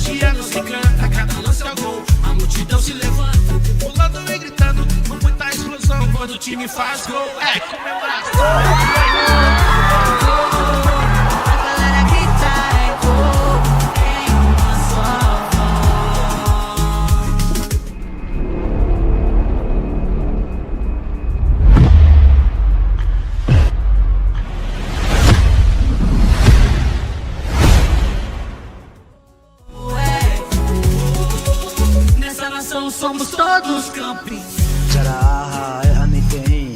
magia não se canta, cada lance é gol. A multidão se levanta, pulando e gritando, com muita explosão. Quando o time faz gol, é comemoração. Somos todos campeões. Jaraha e anitein,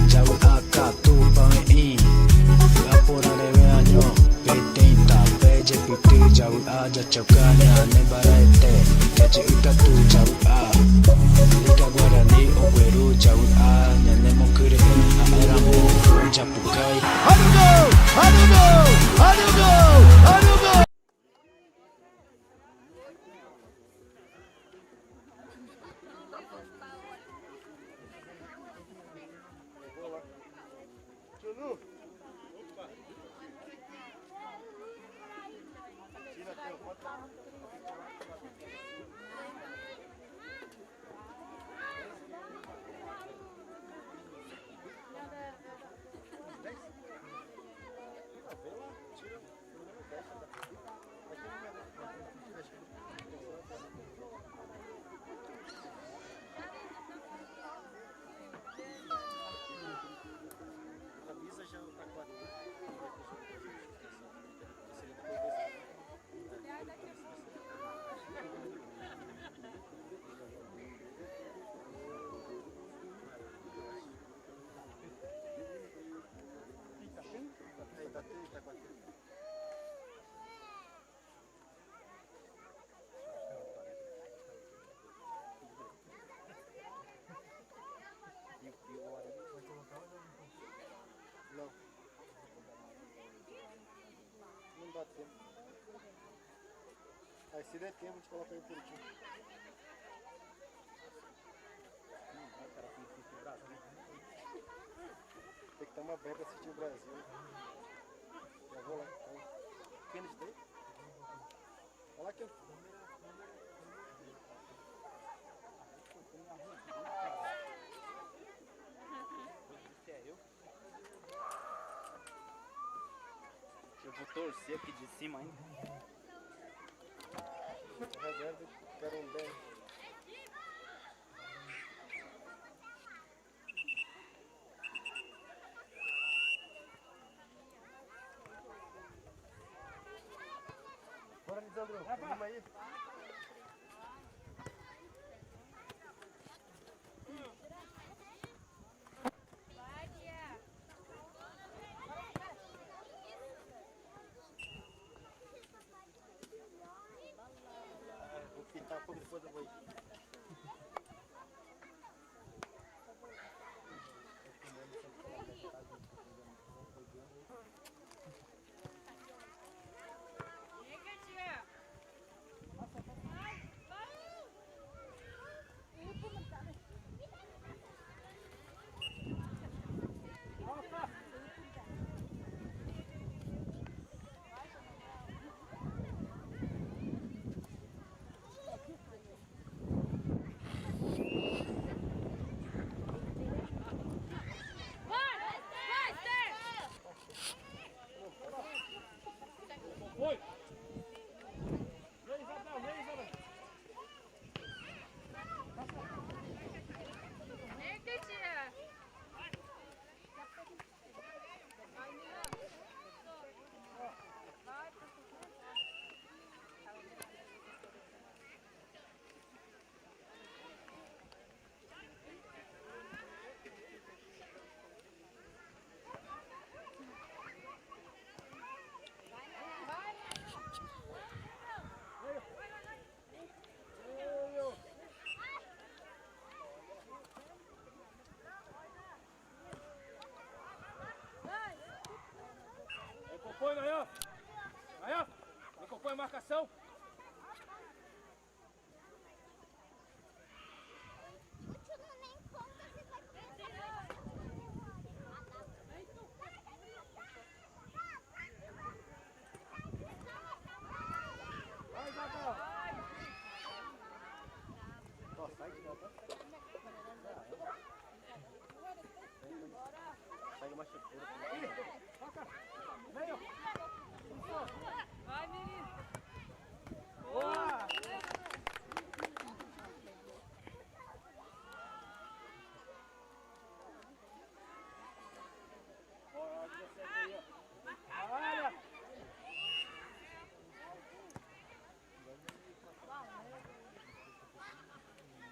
jawi akatu pamein. Apurare veanyo, petenta, peje piti jawi aja chokanya nebaraete. Keje utatu jawi a. Liga Guarani ogueru jawi a. Nyanemo kure aeramu japukai. Alugo, alugo, alugo, alugo. Não dá tempo. Aí se der tempo, a gente coloca aí por último. Tem que estar uma bem pra assistir o Brasil. Já vou lá. Kennedy daí? Olha lá, Kennedy. Eu vou torcer aqui de cima ainda. Reserva, quero um bem. Bora, Lisandro, vamos aí. Vou pintar um pouco depois eu vou ir. Compõe, Nayan! Nayan! Me compõe a marcação! Vai, Isabel! uma chutura. Toca! Meio! Vai, menino! Boa! Olha, você aí, ó. Olha!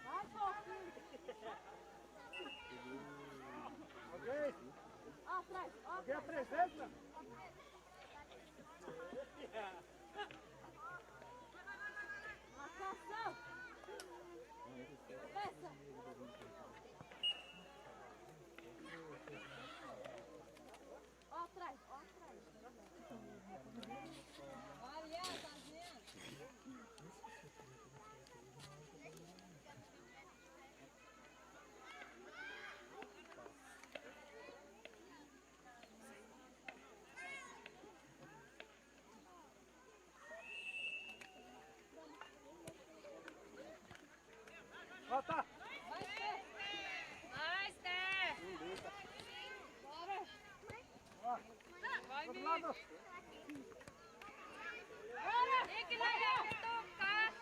Vai, fofinho! Alguém? Atrás! Alguém apresenta? Marcação! Peça! Ó atrás! Ó atrás! Olha, tá vendo? Volta! Vai, Steph! Vai, Steph! Bora! Vai, Outro menino! lado! Bora! Tem que largar de tocar!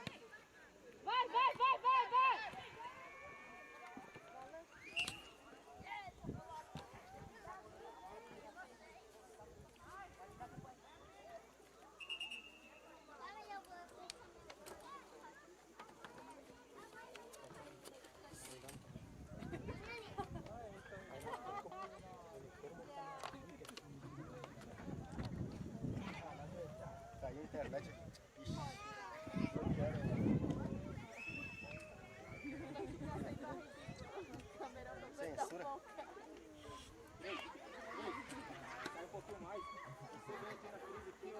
Vai, vai, vai, vai, vai! Caiu a internet. Ixi. Censura. Sai um pouquinho mais. Você vem aqui na crise aqui,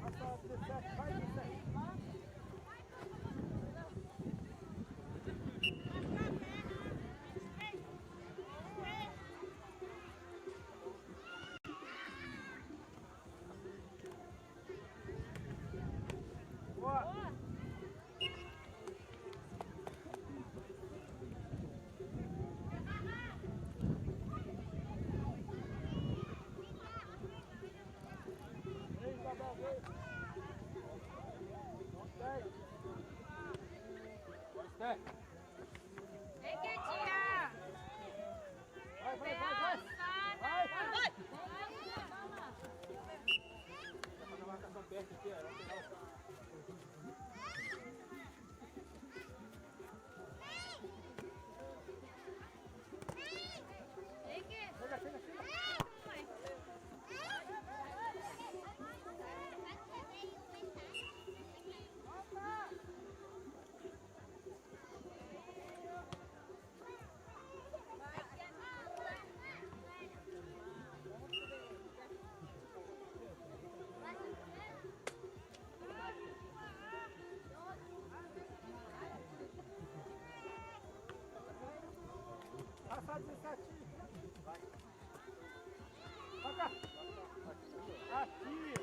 Passa 17, vai 17. Boa! Vem, Isabel, vem! Vai, Tem que tirar! vai, vai, vai! Vai! Vai! Vai fazer a marcação perto aqui, ó. Vai pegar o... Tem que... Chega, chega, chega! Passa 17. Vai. Toca. Aqui.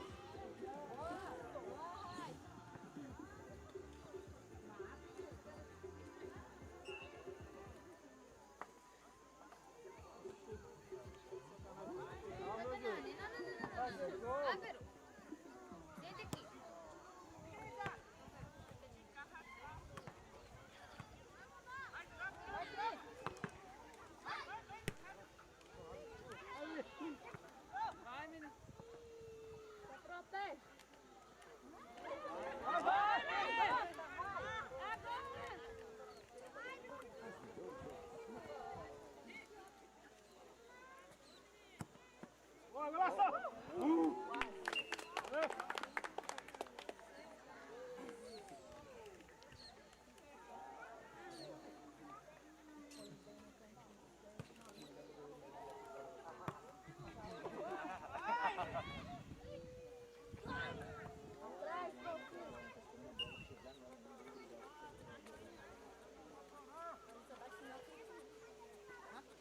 Não, meu Deus. Não. Ágaro. Senta aqui. Vai, três. Vai, menino. Se protege. Vai, vai. Boa, golaço! Atrás, pouquinho. Hã?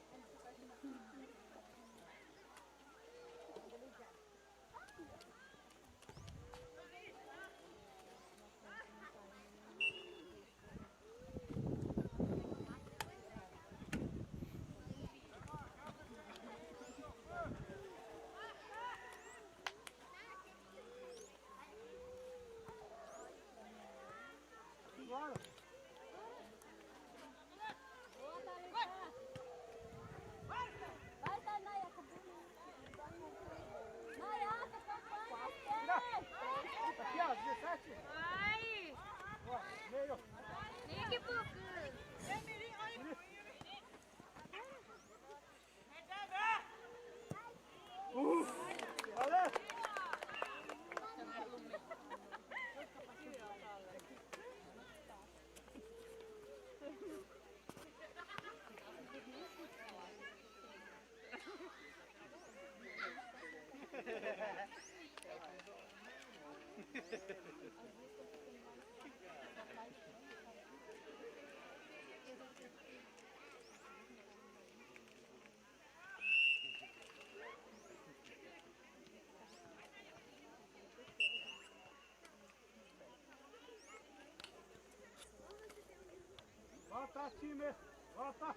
Volta, time! Volta!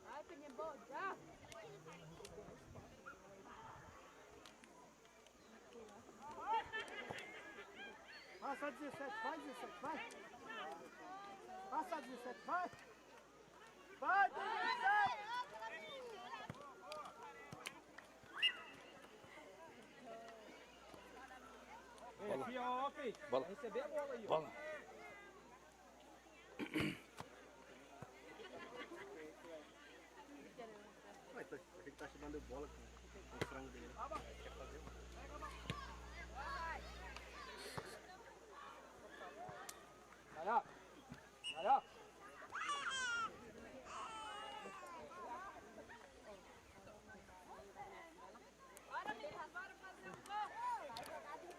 Ai, que boa, já! Passa 17, vai 17, vai! Passa 17, vai! Vai, 17! Aqui, ó, Pi. Bola. Receber a bola aí, ó. Bola. Vai, ele tá chegando bola com o frango dele. Quer fazer Vai lá. Vai lá. Bora, Liga, bora fazer um gol! Vai jogar de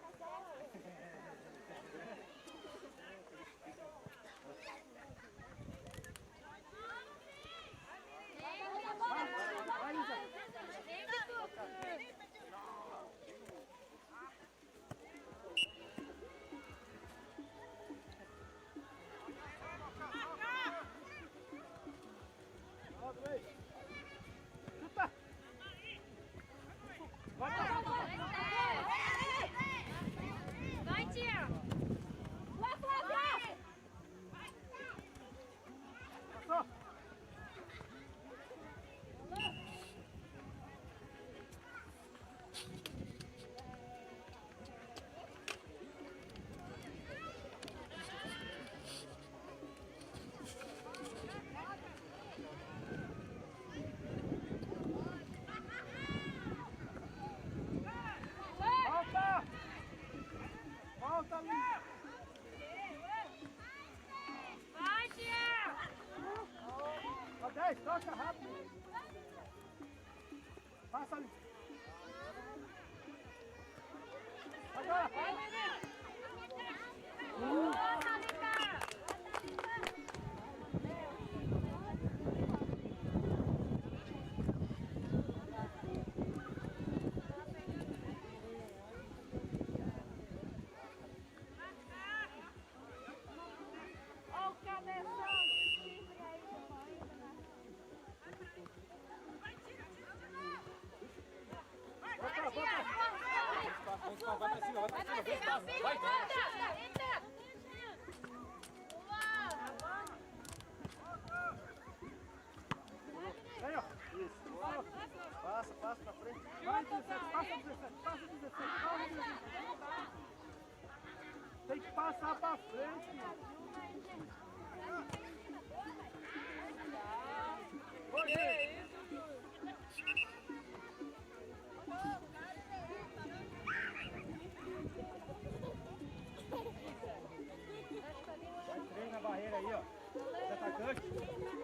Chuta! Vai, tia! Lá, Flávia! Passou! Volta! Volta ali! Vai, tia! Ó, 10, toca rápido! Passa ali! Agora! Vai, menino! Nossa, Liga! Olha o cabeção de chifre aí, Bota, bota! Vai pra cima, vai pra cima. Vem espaço. Vai. Aí, ó! Isso! Passa, passa pra frente! Vai, 17, passa 17, passa 17, passa 17! Tem que passar pra frente! Oi, Vai, trem na barreira aí, ó. Os atacantes.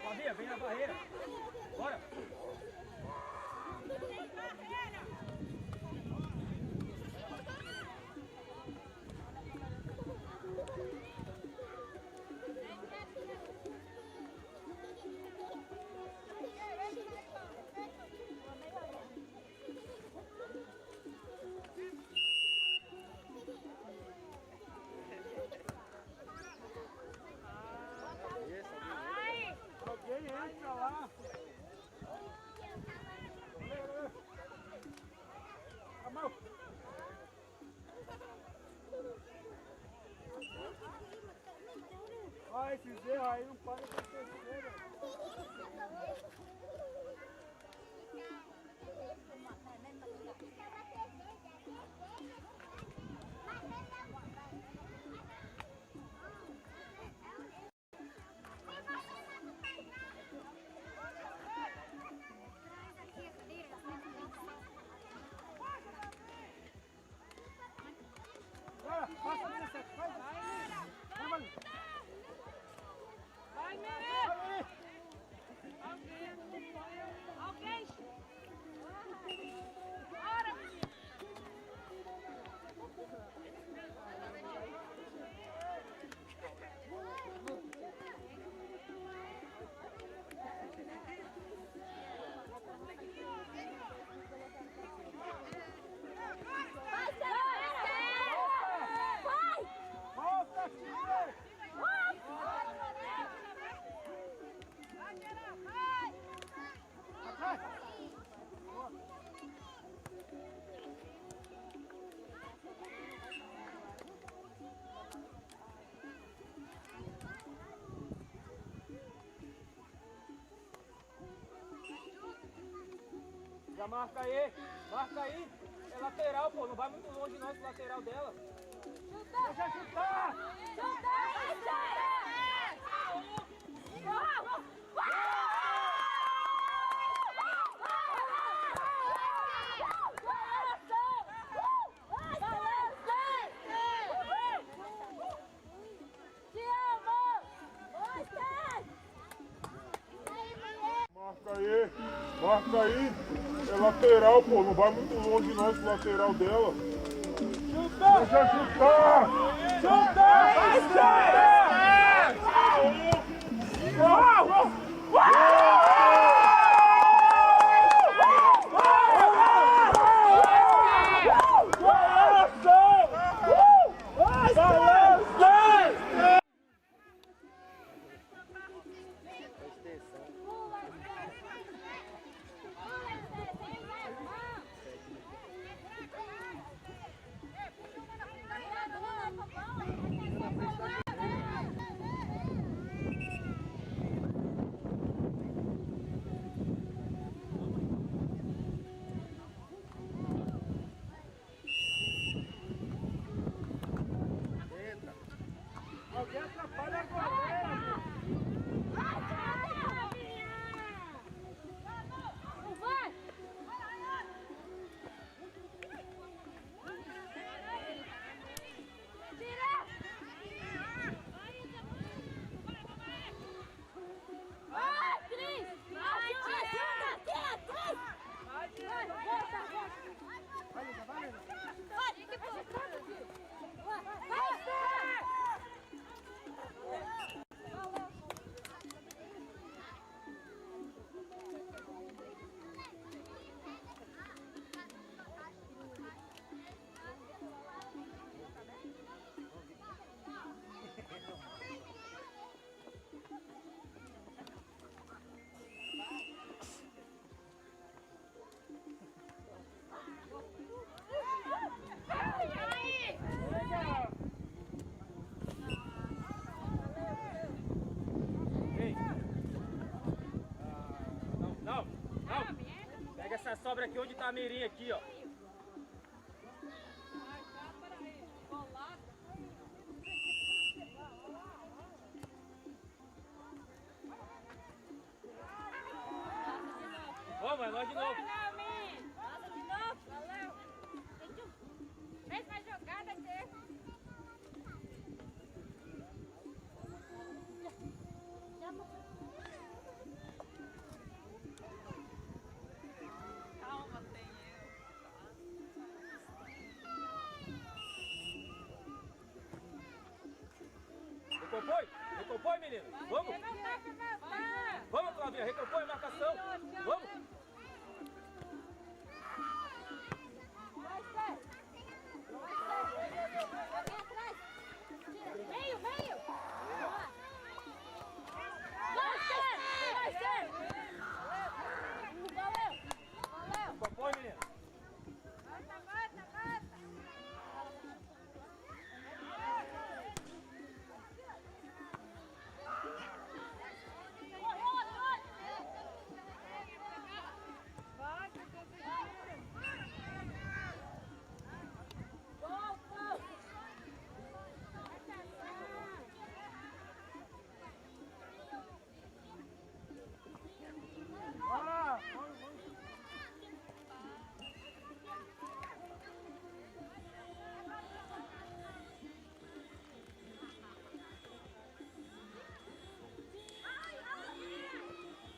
Flavinha, vem na barreira. Bora. alguém entra lá! A mão! Olha esses erros aí, não pode acontecer, velho. Bora, passa 17, vai! Vai, Vai, menino! vai! Já marca aí. Marca aí. É lateral, pô. Não vai muito longe não esse lateral dela. Deixa chutar! Marca aí, é lateral, pô, não vai muito longe não esse lateral dela. Deixa chutar! Alguém atrapalha a goleira! Não. Pega essa sobra aqui onde tá a mirinha aqui, ó. Vamos, é nós de novo. Nossa, de novo. Valeu. Fez mais jogada aqui. Calma, tem Recompõe, menino. Vamos. Vamos, Clavinha, recompõe a marcação. Vamos. Meio. Valeu. Recompõe, menino. Mata.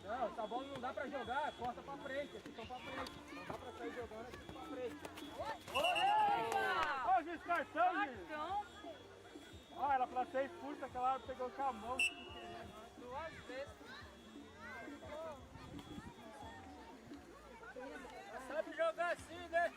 Não, essa bola não dá pra jogar, corta pra frente, aqui estão pra frente. Não dá pra sair jogando aqui pra frente. Ó, o juiz cartão, gente. Ó, era pra ser expulsa, aquela hora pegou com a mão. 2 vezes. Sabe jogar assim, né?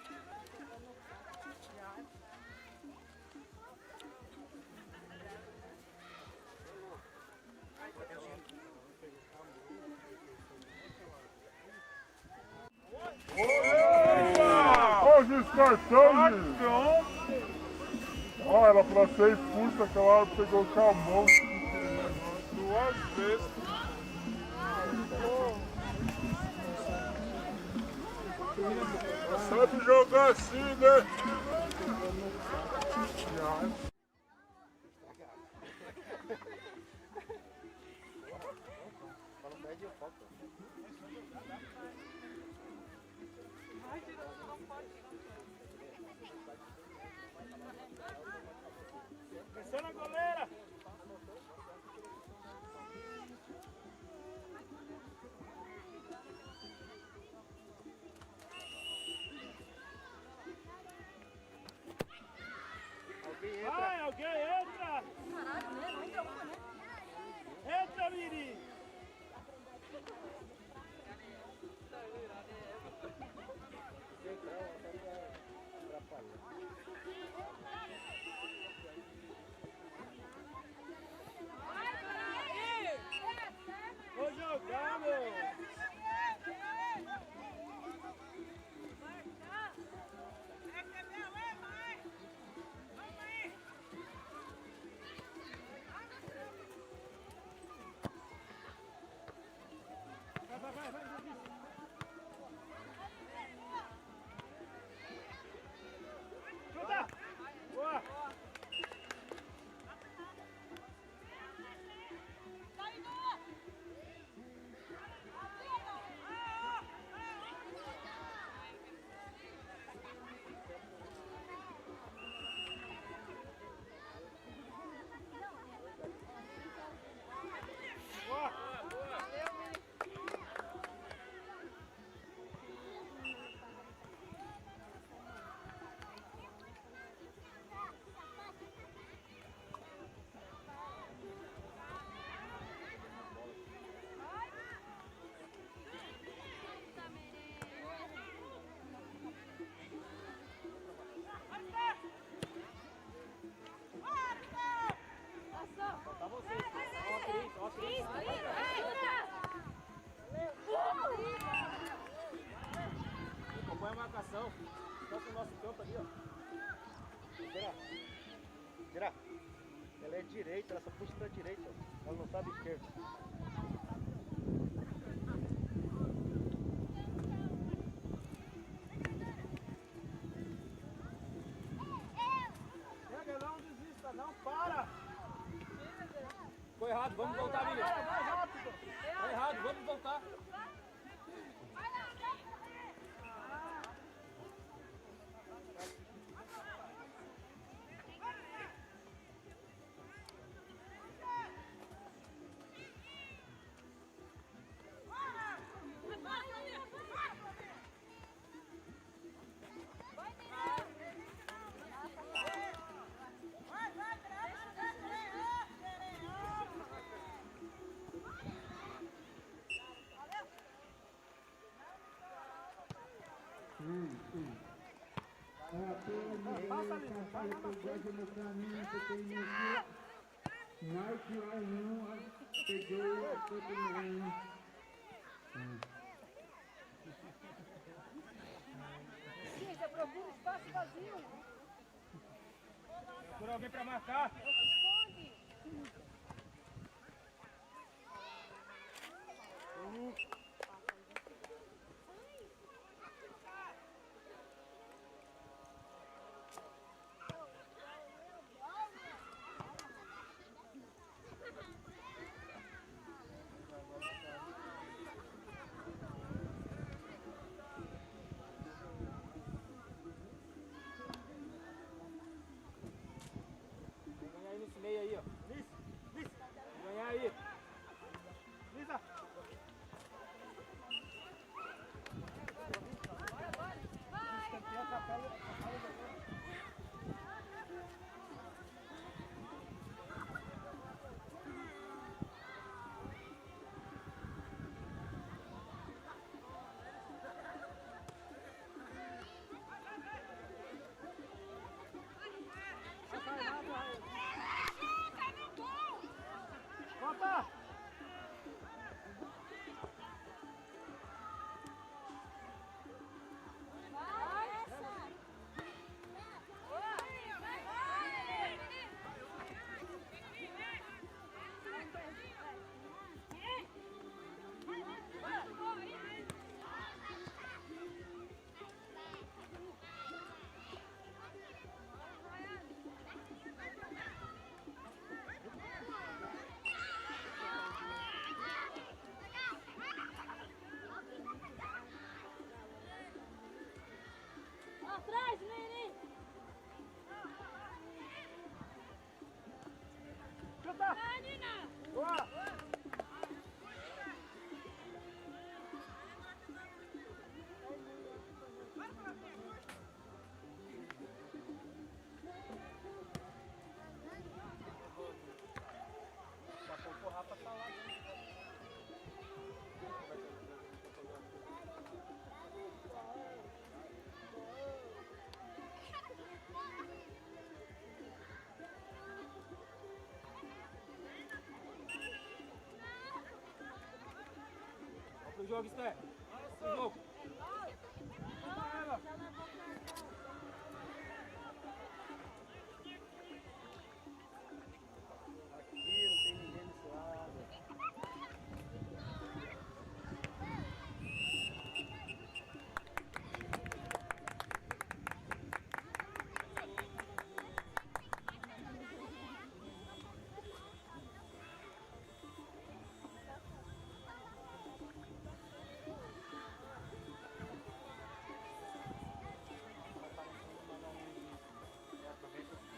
Ó, juiz cartão, gente. Ó, era pra ser expulsa, aquela hora pegou com a mão. 2 vezes. assim, né? Fala, pede eu foco. Pressiona a goleira! Vai, alguém entra! Caralho, né? Não entra uma, né? Entra, Miri! Vou jogar, meu! Vai, chuta! Boa! Acompanha a marcação. Tá com o nosso campo ali, ó. Tira. Ela é direita, ela só puxa pra direita. Ela não sabe esquerda. Chega, não desista, não para! Ficou errado, vamos voltar, Liga. Vai rápido! Tá errado, vamos voltar. Passa ali, vai na Você procura espaço vazio. Procura alguém pra marcar. Esconde. Ganhar aí nesse meio aí, ó. Liz. Ganhar aí. Lisa. Volta! O jogo, Esté. O jogo. Aqui não tem ninguém nesse lado.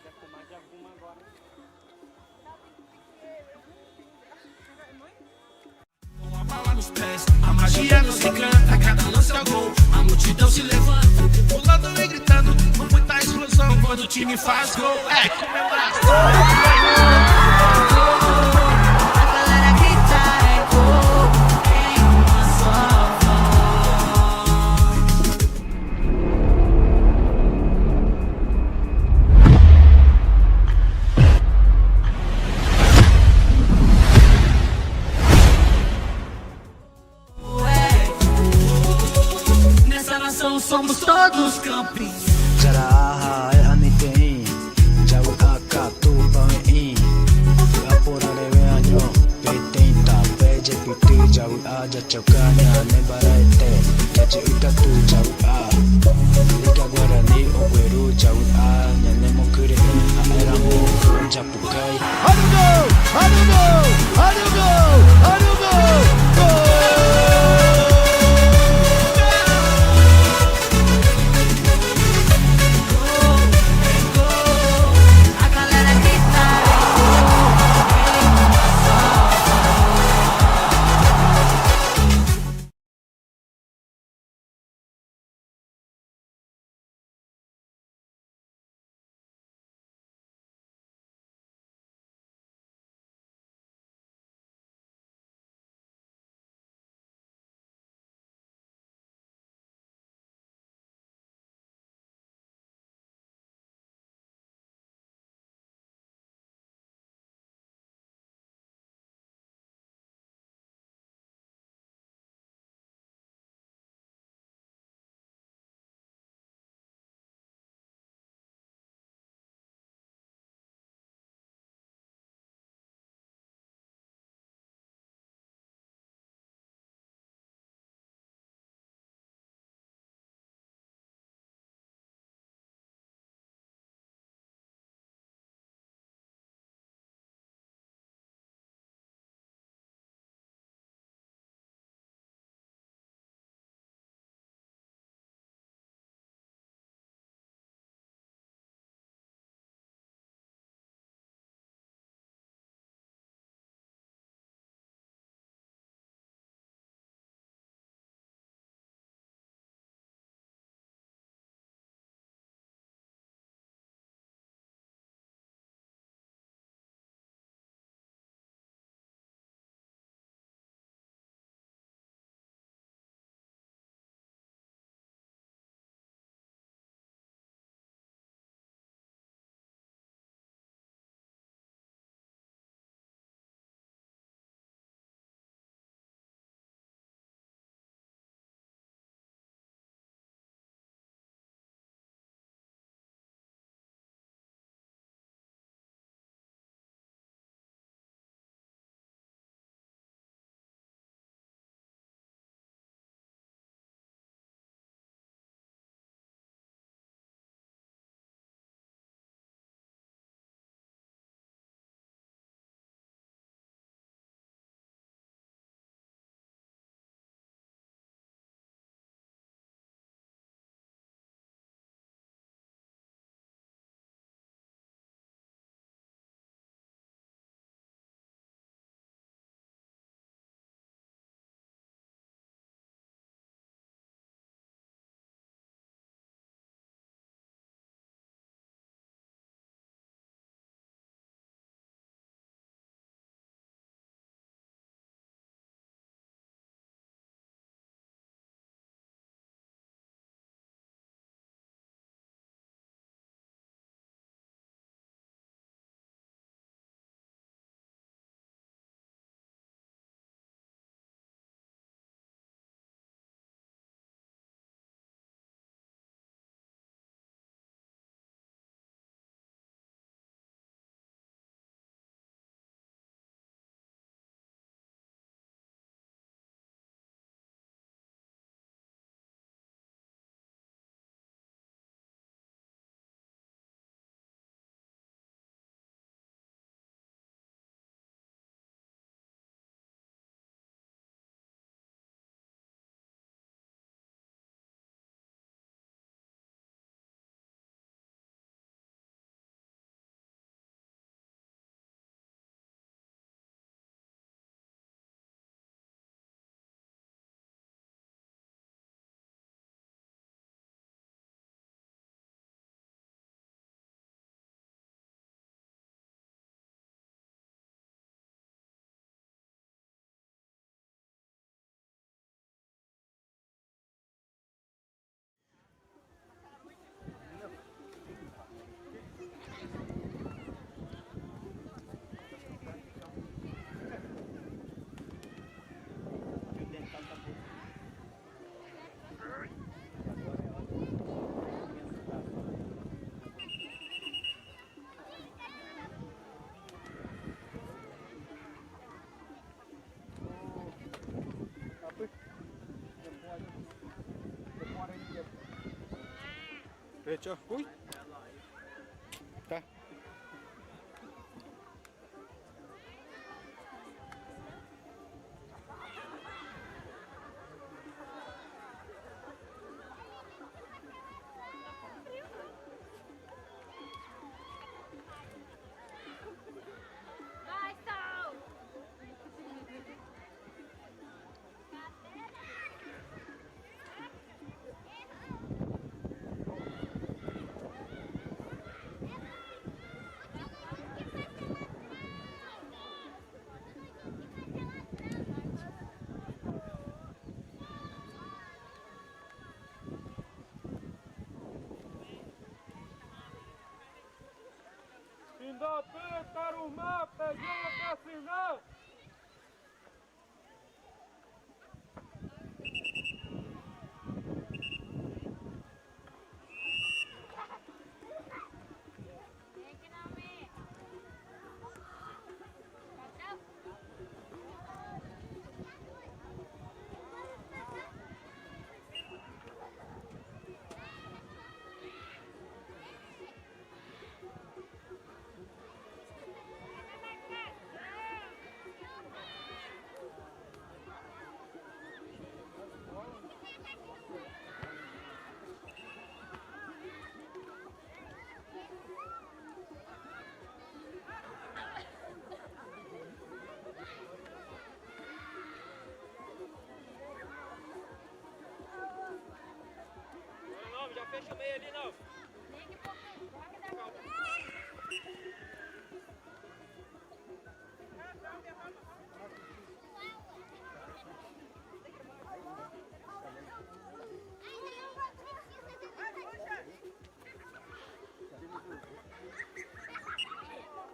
Quer tomar de alguma agora. Com a bala nos pés, a magia nos encanta, cada lance é gol, a multidão se levanta, pulando e gritando, com muita explosão, quando o time faz gol, é comemoração. A galera grita é gol em uma só voz. Nessa nação somos todos campeões. Jaraha e anitein Jawi akatu pamein Apurare veanyo Petenta peje piti Jawi aja chokanya Nebaraete Kechi utatu Jawi a Liga Guarani Ogueru Jawi a Nyanemo kure Aeramu Japukai Olha o gol! Olha o gol! Olha o gol! Olha o Fechou. Ui. Tá. Vai, Sal! Ainda apertar o mapa, pegando até a final. Vem aqui na minha. Tchau. Não, já fecha o meio ali não. Vem aqui um pouquinho. Vai que dá calma.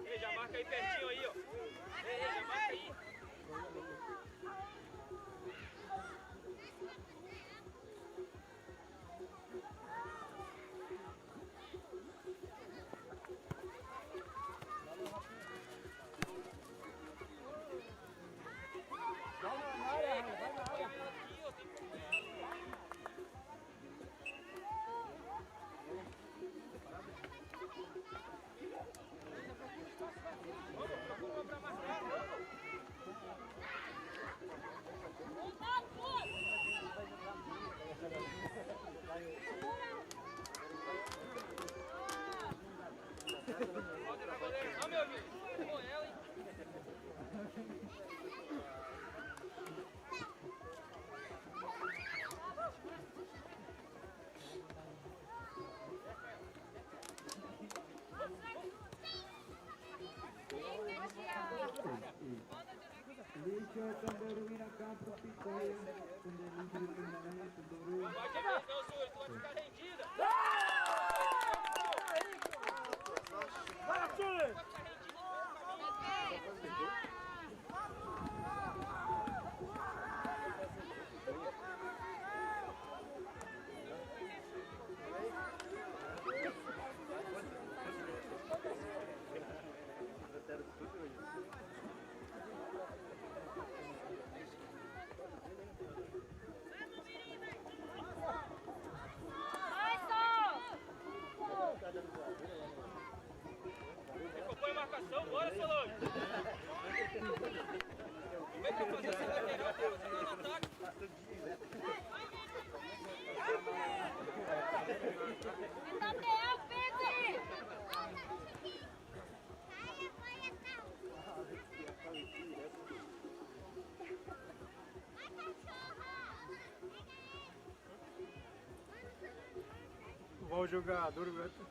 Ei, já marca aí pertinho aí, ó. Ei, já marca aí. Não, meu amigo. Com ela, hein? Pode ver, não, senhor, tu vai ficar rendida. Vai, Chile! Vai, Sal! Acompanha a marcação, bora, Solange. Como é que eu faço esse lateral? Você não ataque. Então tem a Pedro! Bom jogador, Beto.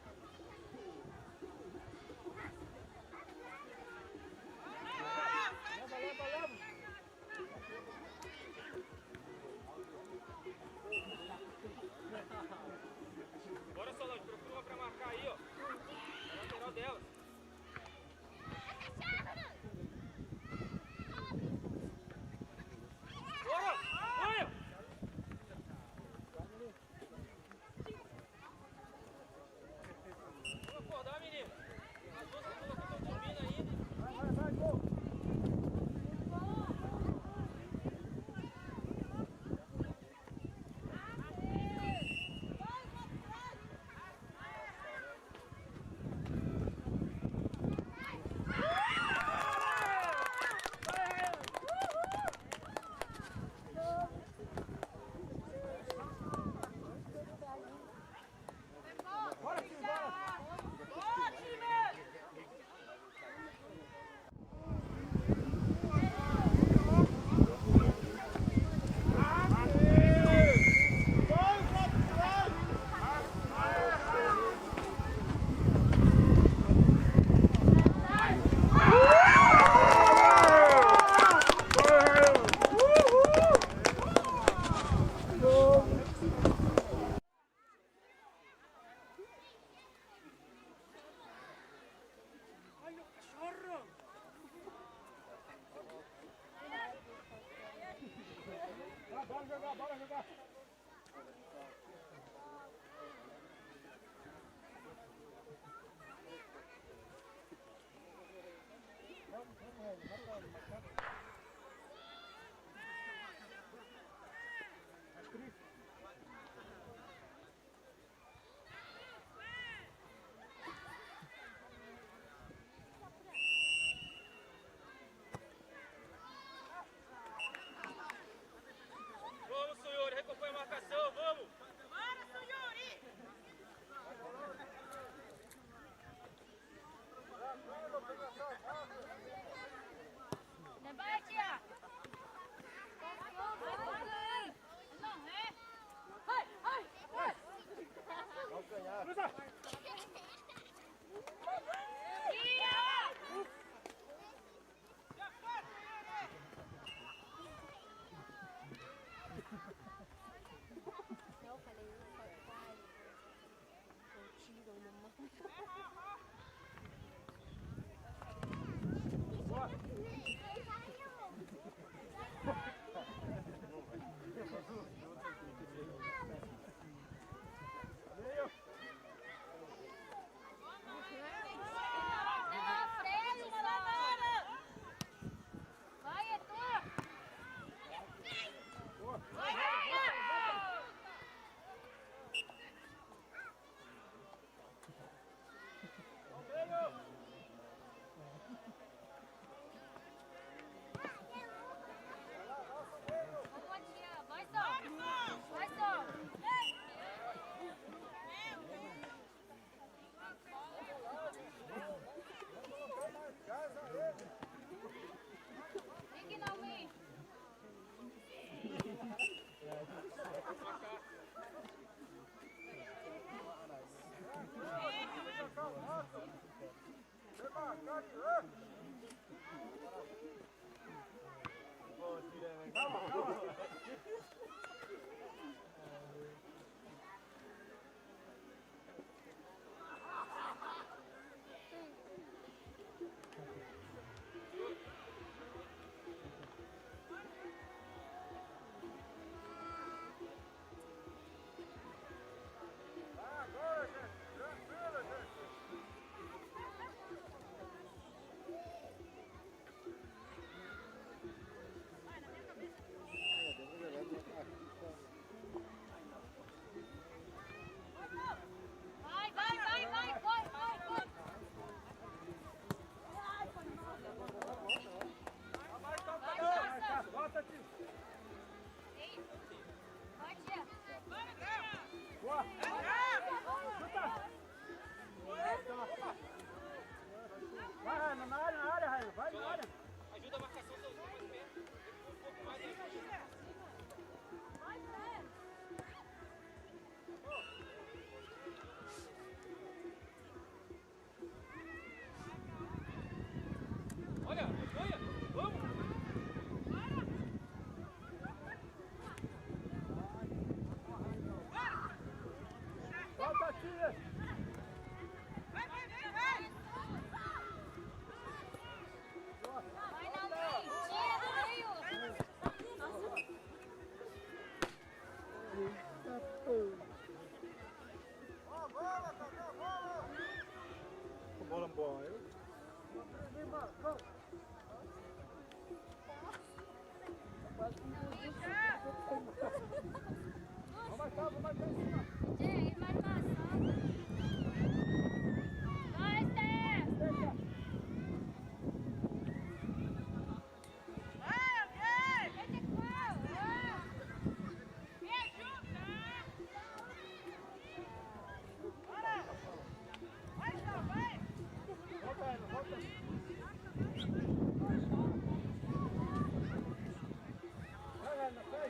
Bora, Solange, procura uma pra marcar aí, ó. Na lateral dela. Bora! Olha! bora jogar. Vamos, senhor, recompanha a marcação, vamos! Bora, Suyuri! Vai, tia! Não é? Vai, vai, vai! Vamos ganhar. Tia! Eu falei, papai, eu tiro uma mão. Freio, Samara! Vai, Etor! Vai, Raia! Vamos, tia! Vai, só! Vai, só! Fique não, mim! Agora, gente, tranquilo, gente. Vai, vai, vai, vai, vai, vai, vai! Vai, Nossa! Volta, tio. Vai, tia! Boa. Vai, na área, Raia. Vai na área. Ajuda a marcação, seus mais perto. Um pouco mais aí. Vai, Fred! Olha, olha, vamos! Volta, tia. Vai, não, mãe! Tira do meio! Bola boa, eu. Vamos mais cá em cima. Gente, mais passar. Vai, Steph! Me ajuda! Vai, Steph, vai! Volta, Ana, volta. Vai, Ana, sai.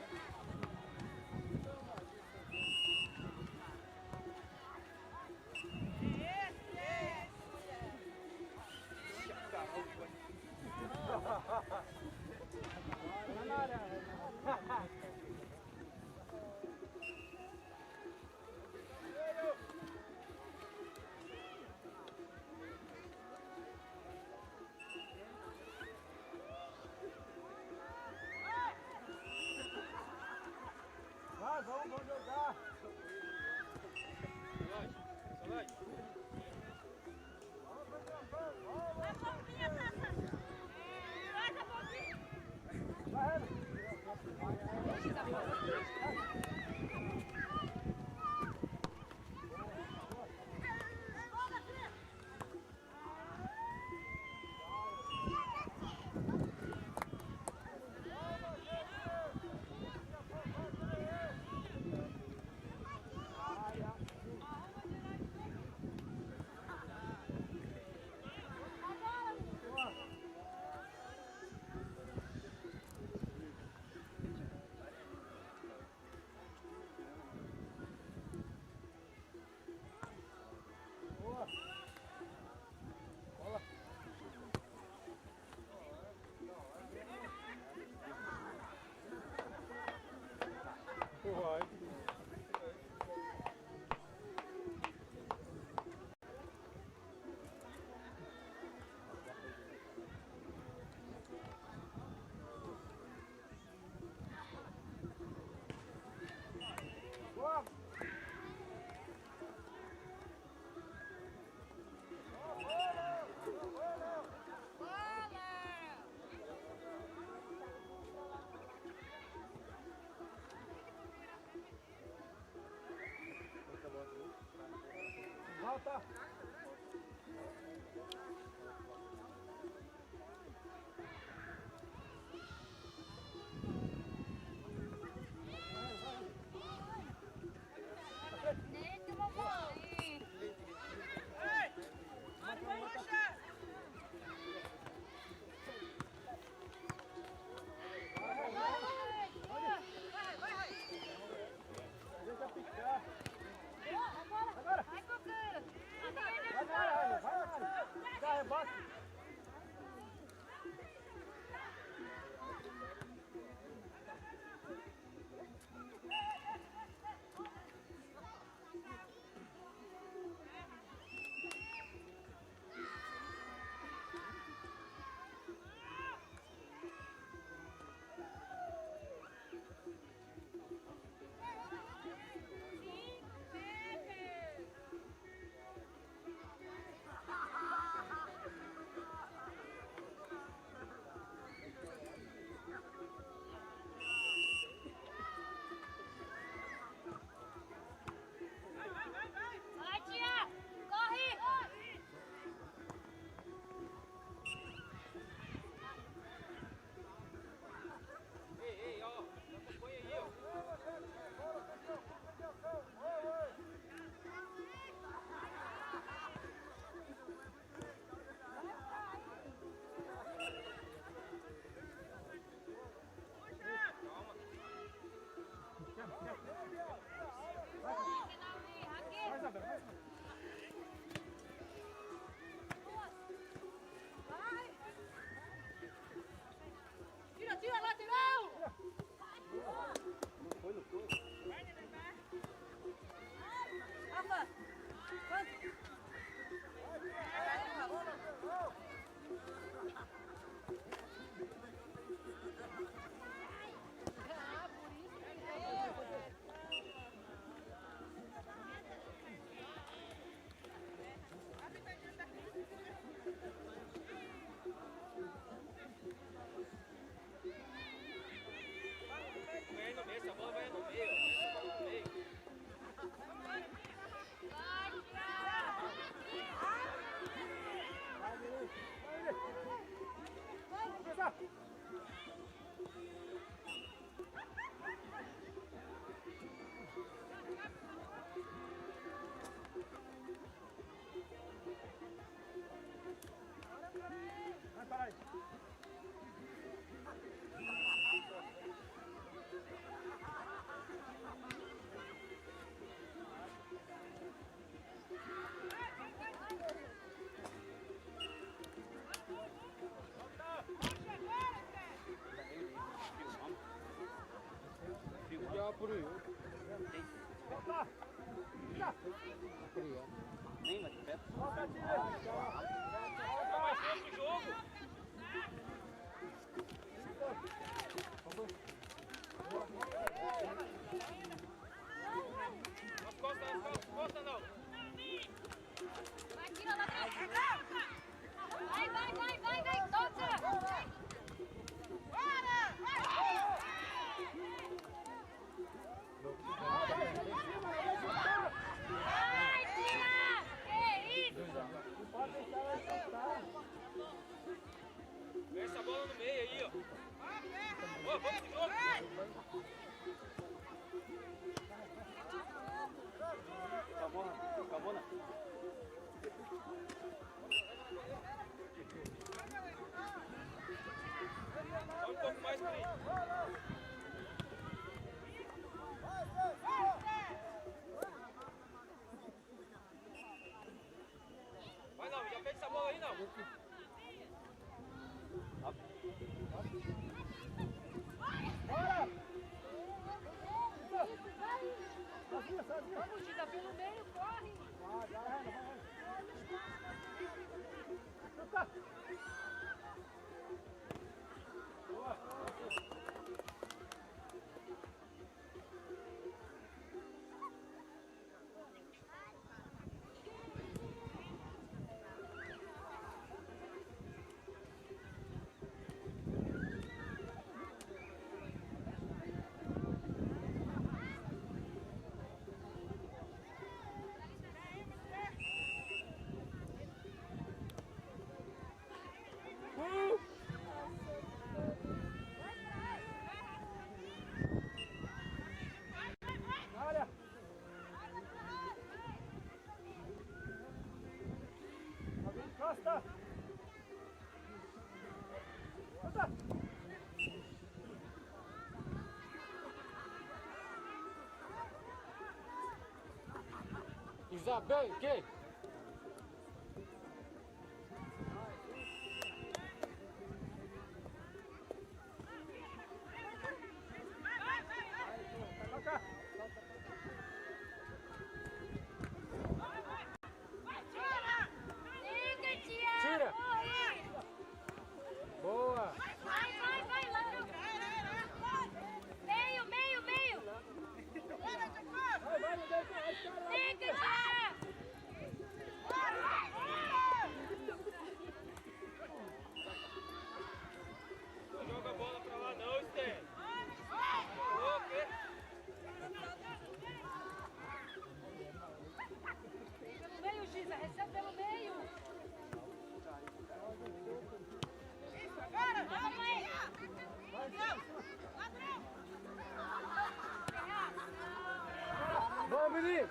Volta! Dentro, mamãe. Deixa picar. Agora. Vai, Coqueiro. Vai, rebate. Vai, tia! Corre! Ei, ó. Acompanha aí, ó. Vai, Isabel, vai. Tira, tira, lateral! Não foi. Rafa! Vai no meio, essa bola vai no meio. Essa bola no meio. Vai, para aí. Já por aí. Volta! Tira! Nem mais perto. Volta, tira! Tá mais tempo o jogo. Nas costas não. Vai, tira, lateral! Vai, toca! Bora! Acabou, né? Só um pouco mais pra aí. Vai não, já perde essa bola aí não. Bora! Vamos, Giga, pelo meio, corre! Vai. Boa! Olha! Alguém encosta! Encosta! Isabel, que? Toca! Tira! Boa! Vai, lá pro... Meio! Tem que tirar! Não joga a bola pra lá não, Esther. Pelo meio, Giza, recebe pelo meio! Vamos aí! Vamos, menino!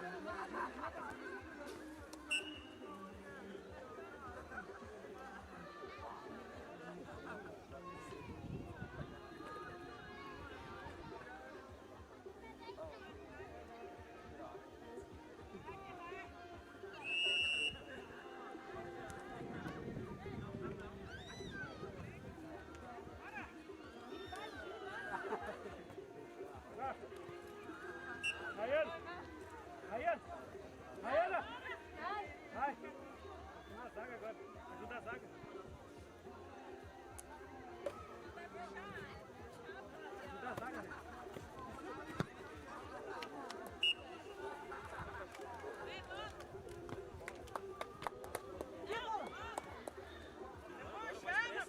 Raiana! Vai! Na zaga agora, ajuda a zaga. Ajuda a zaga, né?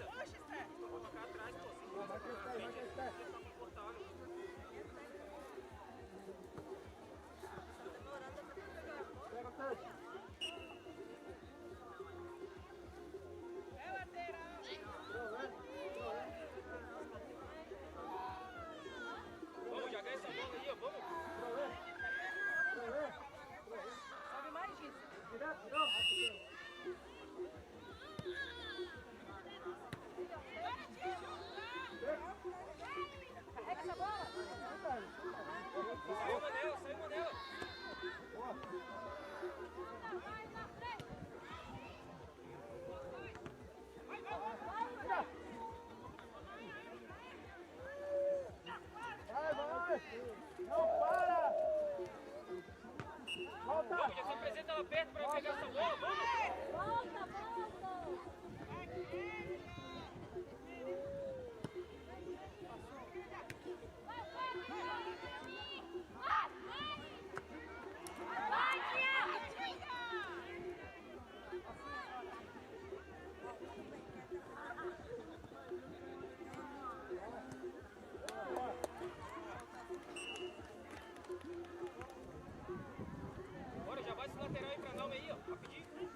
Puxa, Esther. Vou tocar atrás, pô. Vai que está. Pega o peixe. É lateral! Vamos, já ganha essa bola aí, ó. Vamos. Sobe mais, Giza! Direto, não. Carrega essa bola! Sai uma nela. Vai na frente! Vai! Não para! Volta! Vamos, já se apresenta lá perto pra pegar essa bola, vamos! Volta! Vai, Tia! Bora, já vai esse lateral aí pra Nalma aí, ó, rapidinho.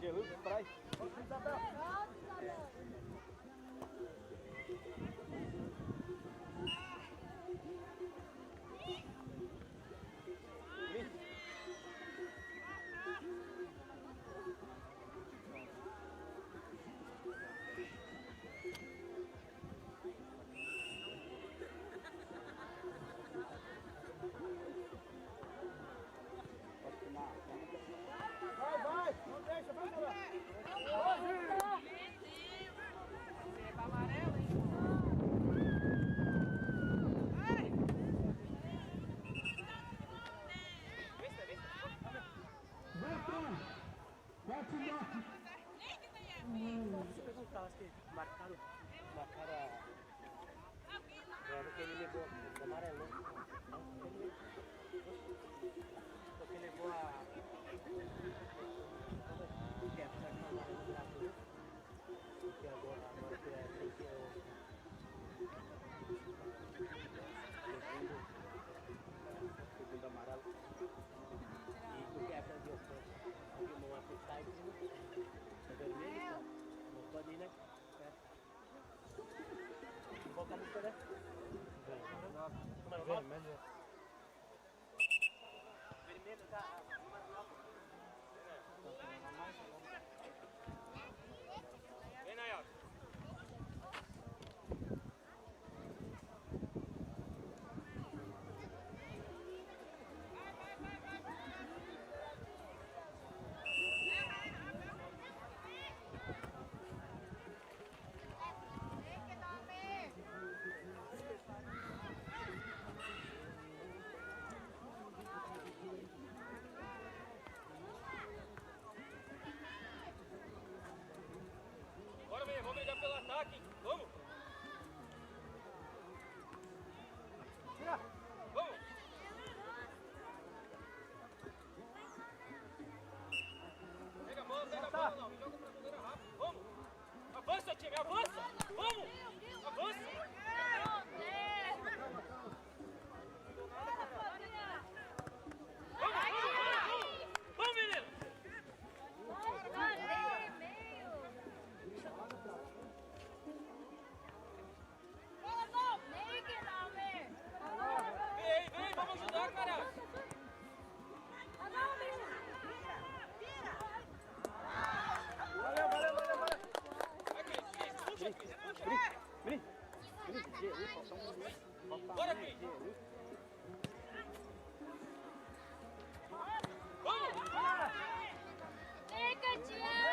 Gelu, spray. Vai, não deixa, vai, moleque. Você é pra amarelo, hein? Você perguntar, acho que marcaram porque ele levou o amarelo. Porque levou a... que é pra falar no braço. Que agora tem que segundo amarelo. E tu quer aprender o pé. Porque não apertar é vermelho, não pode ir, né? Qual que é a música, né? Como é o nome? Vermelho tá... Vem, Nayara. Bora, Mbya, vamos brigar pelo ataque. Vamos! Vamos! Pega a bola, não. Joga pra goleira rápido. Vamos! Avança, time, avança! Vamos! Avança! Vamos, menino! Vem, vamos ajudar, caralho! Valeu. Aqui, puxa, puxa! Bora, Cris! Vem, Catinha!